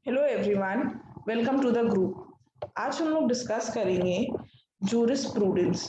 Hello everyone, welcome to the group. आज हम लोग डिस्कस करेंगे जूरिस्प्रूडेंस।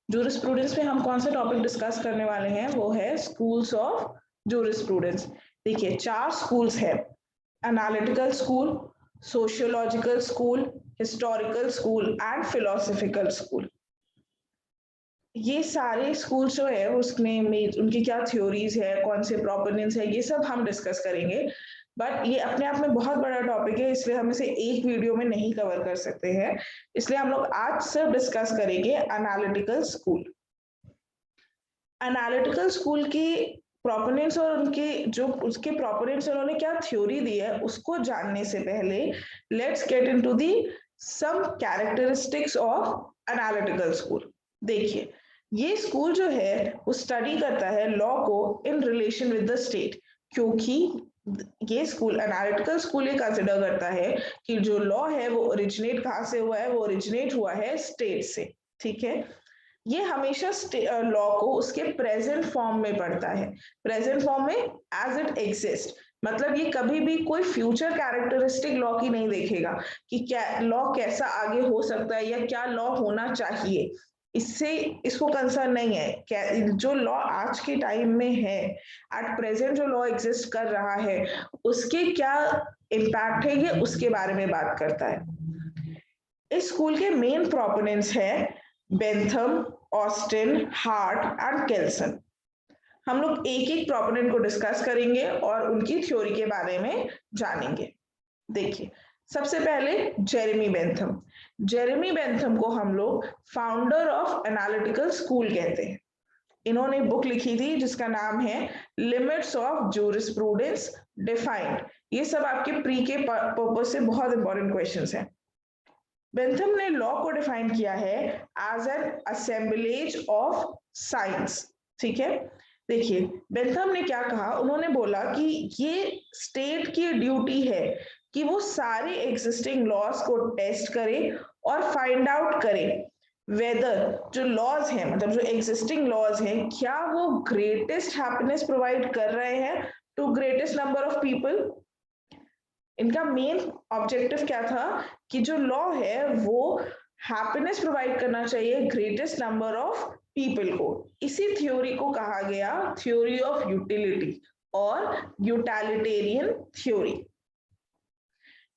जूरिस्प्रूडेंस में हम कौन सा टॉपिक डिस्कस करने वाले हैं, वो है स्कूल्स ऑफ जूरिस्प्रूडेंस। देखिए, 4 स्कूल्स है: analytical school, sociological school, historical school and philosophical school. ये सारे स्कूल जो है उसमें उनकी क्या थ्योरीज है, कौन से प्रोपोनेंट्स है, ये सब हम डिस्कस करेंगे। बट ये अपने आप में बहुत बड़ा टॉपिक है, इसलिए हम इसे एक वीडियो में नहीं कवर कर सकते हैं। इसलिए हम लोग आज सिर्फ डिस्कस करेंगे एनालिटिकल स्कूल। एनालिटिकल स्कूल की प्रोपोनेंट्स और उनके जो उसके प्रोपोनेंट्स उन्होंने क्या थ्योरी दी है उसको जानने से पहले let's get into the some characteristics of analytical school. देखिए, ये स्कूल जो है वो स्टडी करता है लॉ को in relation with the state, क्योंकि ये स्कूल एनालिटिकल स्कूल ये कंसिडर करता है कि जो लॉ है वो ओरिजिनेट कहाँ से हुआ है, वो ओरिजिनेट हुआ है स्टेट से। ठीक है, ये हमेशा लॉ को उसके प्रेजेंट फॉर्म में पढ़ता है, प्रेजेंट फॉर्म में एज इट एग्जिस्ट। मतलब ये कभी भी कोई फ्यूचर कैरेक्टरिस्टिक लॉ की नहीं देखेगा कि क्या लॉ कैसा आगे हो सकता है या क्या लॉ होना चाहिए, इससे इसको कंसर्न नहीं है। क्या जो लॉ आज के टाइम में है, एट प्रेजेंट जो लॉ एग्जिस्ट कर रहा है उसके क्या इम्पैक्ट है, ये उसके बारे में बात करता है। इस स्कूल के मेन प्रोपोनेंट्स है बेंथम, ऑस्टिन, हार्ट एंड केल्सन। हम लोग एक एक प्रोपोनेंट को डिस्कस करेंगे और उनकी थ्योरी के बारे में जानेंगे। देखिए, सबसे पहले जेरेमी बेंथम। जेरेमी बेंथम को हम लोग फाउंडर ऑफ एनालिटिकल स्कूल कहते हैं। इन्होंने बुक लिखी थी जिसका नाम है लिमिट्स ऑफ जूरिस्प्रूडेंस डिफाइंड। ये सब आपके प्री के पर्पज से बहुत इंपॉर्टेंट क्वेश्चंस हैं। बेंथम ने लॉ को डिफाइन किया है as an assemblage of science. ठीक है, देखिए बेंथम ने क्या कहा, उन्होंने बोला कि ये स्टेट की ड्यूटी है कि वो सारे एग्जिस्टिंग लॉज को टेस्ट करे और फाइंड आउट करे वेदर जो लॉज हैं, मतलब जो एग्जिस्टिंग लॉज हैं, क्या वो ग्रेटेस्ट हैप्पीनेस प्रोवाइड कर रहे हैं to greatest number of people. इनका मेन ऑब्जेक्टिव क्या था कि जो लॉ है वो हैप्पीनेस प्रोवाइड करना चाहिए ग्रेटेस्ट नंबर ऑफ पीपल को। इसी थ्योरी को कहा गया थ्योरी ऑफ यूटिलिटी और यूटिलिटेरियन थ्योरी।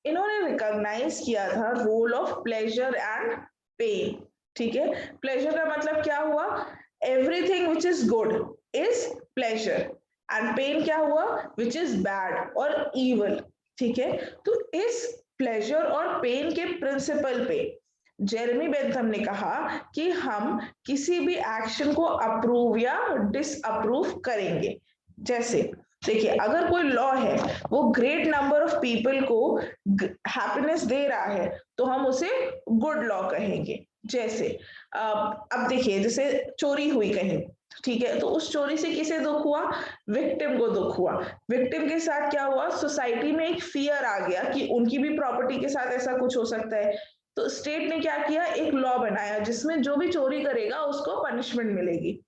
इन्होंने रिकॉग्नाइज किया था role of pleasure and pain. ठीक है, प्लेजर का मतलब क्या हुआ, everything which is good is pleasure, and pain क्या हुआ, विच इज बैड और इवल। ठीक है, तो इस प्लेजर और पेन के प्रिंसिपल पे जेरेमी बेंथम ने कहा कि हम किसी भी एक्शन को अप्रूव या डिसअप्रूव करेंगे। जैसे देखिए, अगर कोई लॉ है वो ग्रेट नंबर ऑफ पीपल को हैप्पीनेस दे रहा है तो हम उसे गुड लॉ कहेंगे। जैसे अब देखिए, जैसे चोरी हुई कहीं, ठीक है, तो उस चोरी से किसे दुख हुआ, विक्टिम को दुख हुआ। विक्टिम के साथ क्या हुआ, सोसाइटी में एक फियर आ गया कि उनकी भी प्रॉपर्टी के साथ ऐसा कुछ हो सकता है। तो स्टेट ने क्या किया, एक लॉ बनाया जिसमें जो भी चोरी करेगा उसको पनिशमेंट मिलेगी।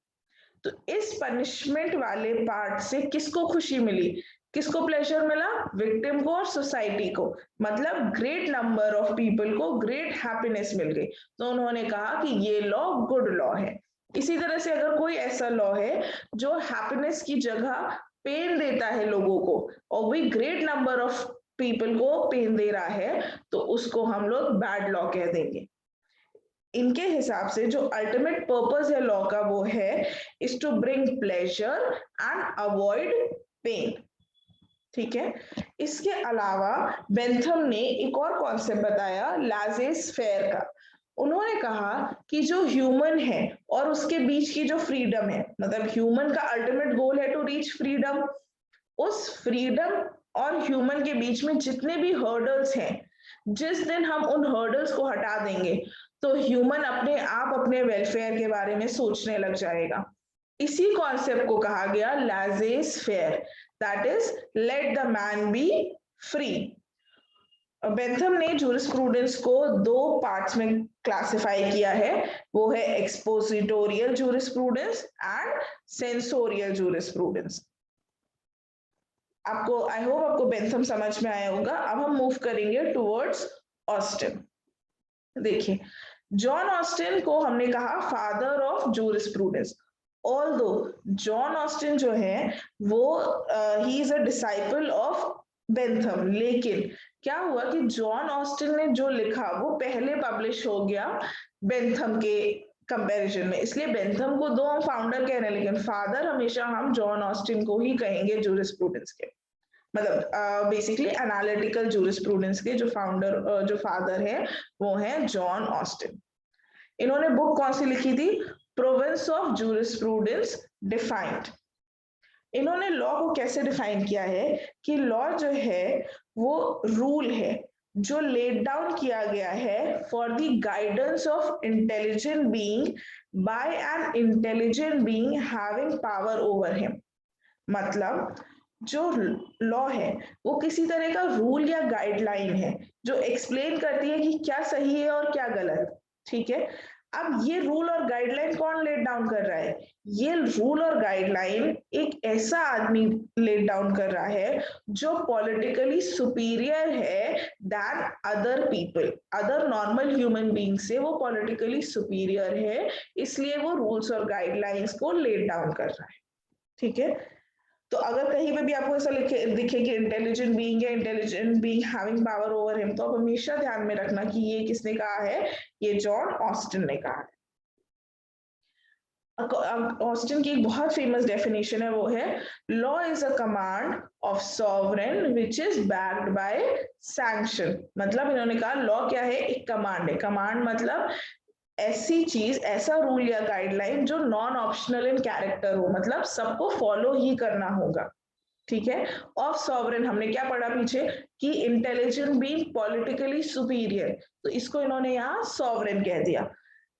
तो इस पनिशमेंट वाले पार्ट से किसको खुशी मिली, किसको प्लेजर मिला, विक्टिम को और सोसाइटी को। मतलब ग्रेट नंबर ऑफ पीपल को ग्रेट हैप्पीनेस मिल गई, तो उन्होंने कहा कि ये लॉ गुड लॉ है। इसी तरह से अगर कोई ऐसा लॉ है जो हैप्पीनेस की जगह पेन देता है लोगों को और भी ग्रेट नंबर ऑफ पीपल को पेन दे रहा है, तो उसको हम लोग बैड लॉ कह देंगे। इनके हिसाब से जो अल्टीमेट पर्पस है लॉ का वो है is to bring pleasure and avoid pain. ठीक है, इसके अलावा बेंथम ने एक और कॉन्सेप्ट बताया लाजेस फेयर का। उन्होंने कहा कि जो ह्यूमन है और उसके बीच की जो फ्रीडम है, मतलब ह्यूमन का अल्टीमेट गोल है टू रीच फ्रीडम, उस फ्रीडम और ह्यूमन के बीच में जितने भी हर्डल्स हैं, जिस दिन हम उन हर्डल्स को हटा देंगे तो ह्यूमन अपने आप अपने वेलफेयर के बारे में सोचने लग जाएगा। इसी कॉन्सेप्ट को कहा गया laissez faire, that is let the man be free. Bentham ने जूरिस्प्रूडेंस को 2 पार्ट्स में क्लासिफाई किया है, वो है expositorial jurisprudence and censorial jurisprudence. आपको आई होप आपको बेंथम समझ में आया होगा। अब हम मूव करेंगे टुवर्ड्स ऑस्टिन। देखिए, जॉन ऑस्टिन को हमने कहा father of jurisprudence. Although John Austin जो है वो he is a disciple of Bentham, लेकिन क्या हुआ कि जॉन ऑस्टिन ने जो लिखा वो पहले पब्लिश हो गया बेंथम के कंपैरिजन में, इसलिए बेंथम को दो हम फाउंडर कह रहे हैं, लेकिन फादर हमेशा हम जॉन ऑस्टिन को ही कहेंगे जूरिस्प्रूडेंस के, मतलब बेसिकली एनालिटिकल जूरिस्प्रूडेंस के जो फादर है वो है जॉन ऑस्टिन। इन्होंने बुक कौन सी लिखी थी? Province of jurisprudence defined. इन्होंने लॉ को कैसे डिफाइन किया है कि लॉ जो है वो रूल है जो लेड डाउन किया गया है for the guidance of intelligent being by an intelligent being having power over him. मतलब जो लॉ है वो किसी तरह का रूल या गाइडलाइन है जो एक्सप्लेन करती है कि क्या सही है और क्या गलत, ठीक है। अब ये रूल और गाइडलाइन कौन लेट डाउन कर रहा है? ये रूल और गाइडलाइन एक ऐसा आदमी लेट डाउन कर रहा है जो पॉलिटिकली सुपीरियर है than other people, other normal human being से वो पॉलिटिकली सुपीरियर है, इसलिए वो रूल्स और गाइडलाइंस को लेट डाउन कर रहा है, ठीक है। तो अगर कहीं पे भी आपको ऐसा दिखे कि इंटेलिजेंट बीइंग है, intelligent being having power over him, तो आप हमेशा ध्यान में रखना कि ये किसने कहा है? ये जॉन ऑस्टिन ने कहा है। ऑस्टिन की एक बहुत फेमस डेफिनेशन है, वो है law is a command of sovereign which is backed by sanction. मतलब इन्होंने कहा लॉ क्या है? एक कमांड है। कमांड मतलब ऐसी चीज, ऐसा रूल या गाइडलाइन जो नॉन ऑप्शनल इन कैरेक्टर हो, मतलब सबको फॉलो ही करना होगा, ठीक है। ऑफ सॉवरेन हमने क्या पढ़ा पीछे कि इंटेलिजेंट बीइंग पॉलिटिकली सुपीरियर, तो इसको इन्होंने यहाँ सॉवरेन कह दिया।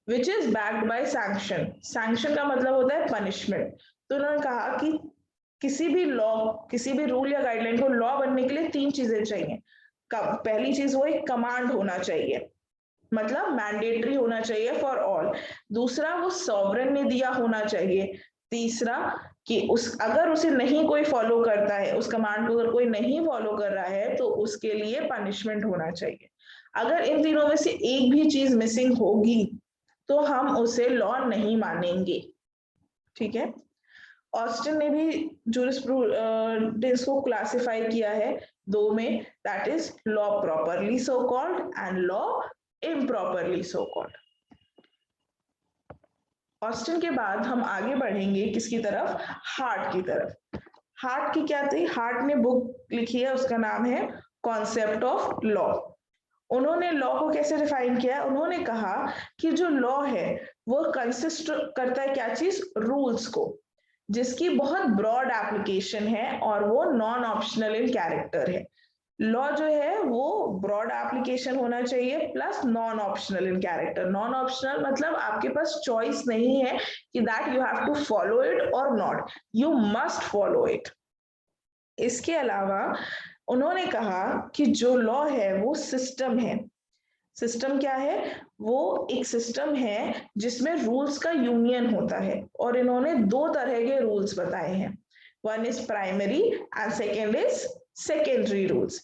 Which is backed by sanction, sanction का मतलब होता है पनिशमेंट। तो इन्होंने कहा कि किसी भी लॉ, किसी भी रूल या गाइडलाइन को लॉ बनने के लिए तीन चीजें चाहिए। पहली चीज वो एक कमांड होना चाहिए, मतलब मैंडेटरी होना चाहिए फॉर ऑल। दूसरा वो सॉवरेन ने दिया होना चाहिए। तीसरा कि उस अगर उसे नहीं कोई फॉलो करता है, उस कमांड को अगर कोई नहीं फॉलो कर रहा है तो उसके लिए पनिशमेंट होना चाहिए। अगर इन तीनों में से एक भी चीज मिसिंग होगी तो हम उसे लॉ नहीं मानेंगे, ठीक है। ऑस्टिन ने भी जूरिस्प्रूडेंस को क्लासिफाई किया है दो में, that is law properly so called and law improperly so called. Austin के बाद हम आगे बढ़ेंगे किसकी तरफ? हार्ट की तरफ। हार्ट की क्या थी? हार्ट ने बुक लिखी है, उसका नाम है कॉन्सेप्ट ऑफ लॉ। उन्होंने लॉ को कैसे डिफाइन किया? उन्होंने कहा कि जो लॉ है वो कंसिस्ट करता है क्या चीज? रूल्स को, जिसकी बहुत ब्रॉड एप्लीकेशन है और वो नॉन ऑप्शनल इन कैरेक्टर है। लॉ जो है वो ब्रॉड एप्लीकेशन होना चाहिए plus non optional in character. Non optional मतलब आपके पास चॉइस नहीं है कि that you have to follow it और not, you must follow it. इसके अलावा उन्होंने कहा कि जो लॉ है वो सिस्टम है। सिस्टम क्या है? वो एक सिस्टम है जिसमें रूल्स का यूनियन होता है, और इन्होंने दो तरह के रूल्स बताए हैं। One is primary and second is secondary rules.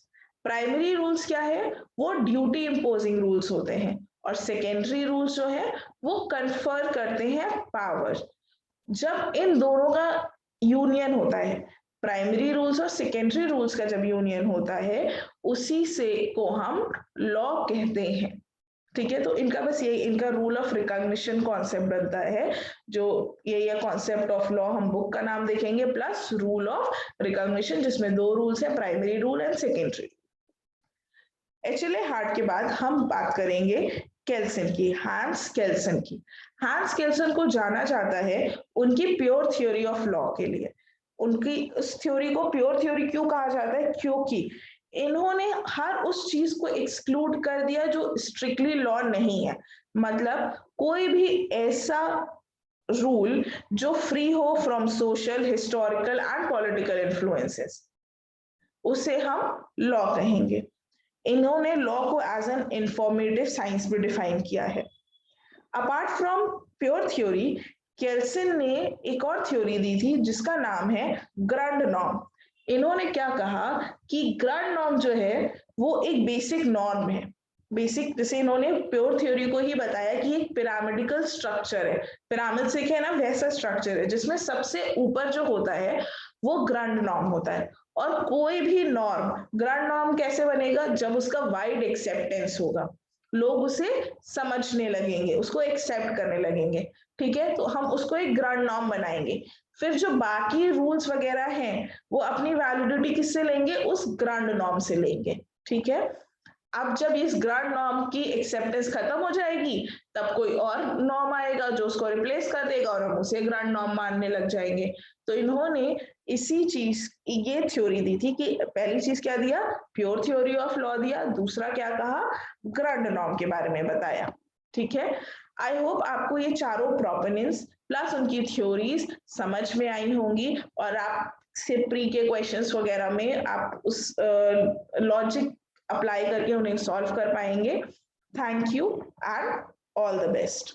Primary rules क्या है? वो ड्यूटी इम्पोजिंग रूल्स होते हैं, और सेकेंडरी रूल्स जो है वो कन्फर करते हैं पावर। जब इन दोनों का यूनियन होता है, प्राइमरी रूल्स और सेकेंडरी रूल्स का जब यूनियन होता है, उसी से को हम लॉ कहते हैं, ठीक है। तो इनका बस यही, इनका रूल ऑफ रिकॉग्निशन कॉन्सेप्ट बनता है, जो ये कॉन्सेप्ट ऑफ लॉ हम बुक का नाम देखेंगे प्लस रूल ऑफ रिकॉग्निशन, जिसमें दो रूल्स है, primary rule and secondary. HLA heart के बाद हम बात करेंगे केल्सन की, हांस केल्सन की। हांस केल्सन को जाना जाता है उनकी प्योर थ्योरी ऑफ लॉ के लिए। उनकी उस थ्योरी को प्योर थ्योरी क्यों कहा जाता है? क्योंकि इन्होंने हर उस चीज को एक्सक्लूड कर दिया जो स्ट्रिक्टली लॉ नहीं है। मतलब कोई भी ऐसा रूल जो फ्री हो from social, historical and political influences, उसे हम लॉ कहेंगे। इन्होंने लॉ को एज एन इंफॉर्मेटिव साइंस भी डिफाइन किया है। अपार्ट फ्रॉम प्योर थ्योरी, केल्सन ने एक और थ्योरी दी थी जिसका नाम है ग्रैंड नॉर्म। इन्होंने क्या कहा कि ग्रांड नॉर्म जो है वो एक बेसिक नॉर्म है। बेसिक, जैसे इन्होंने प्योर थ्योरी को ही बताया कि एक पिरामिडिकल स्ट्रक्चर है, पिरामिड से क्या है ना वैसा स्ट्रक्चर है जिसमें सबसे ऊपर जो होता है वो ग्रांड नॉर्म होता है। और कोई भी नॉर्म, ग्रांड नॉर्म कैसे बनेगा, जब उसका वाइड एक्सेप्टेंस होगा, लोग उसे समझने लगेंगे, उसको एक्सेप्ट करने लगेंगे, ठीक है, तो हम उसको एक ग्रांड नॉर्म बनाएंगे। फिर जो बाकी रूल्स वगैरह हैं वो अपनी वैलिडिटी किससे लेंगे, उस ग्रांड नॉर्म से लेंगे, ठीक है। अब जब इस ग्रांड नॉर्म की एक्सेप्टेंस खत्म हो जाएगी तब कोई और नॉर्म आएगा जो उसको रिप्लेस कर देगा और हम उसे ग्रांड नॉर्म मानने लग जाएंगे। तो इन्होंने इसी चीज, ये थ्योरी दी थी कि पहली चीज क्या दिया, प्योर थ्योरी ऑफ लॉ दिया, दूसरा क्या कहा, ग्रांड नॉर्म के बारे में बताया, ठीक है। आई होप आपको ये चारों प्रोपोनेंट्स प्लस उनकी थ्योरीज समझ में आई होंगी और आप से प्री के क्वेश्चंस वगैरह में आप उस लॉजिक अप्लाई करके उन्हें सॉल्व कर पाएंगे। Thank you and all the best.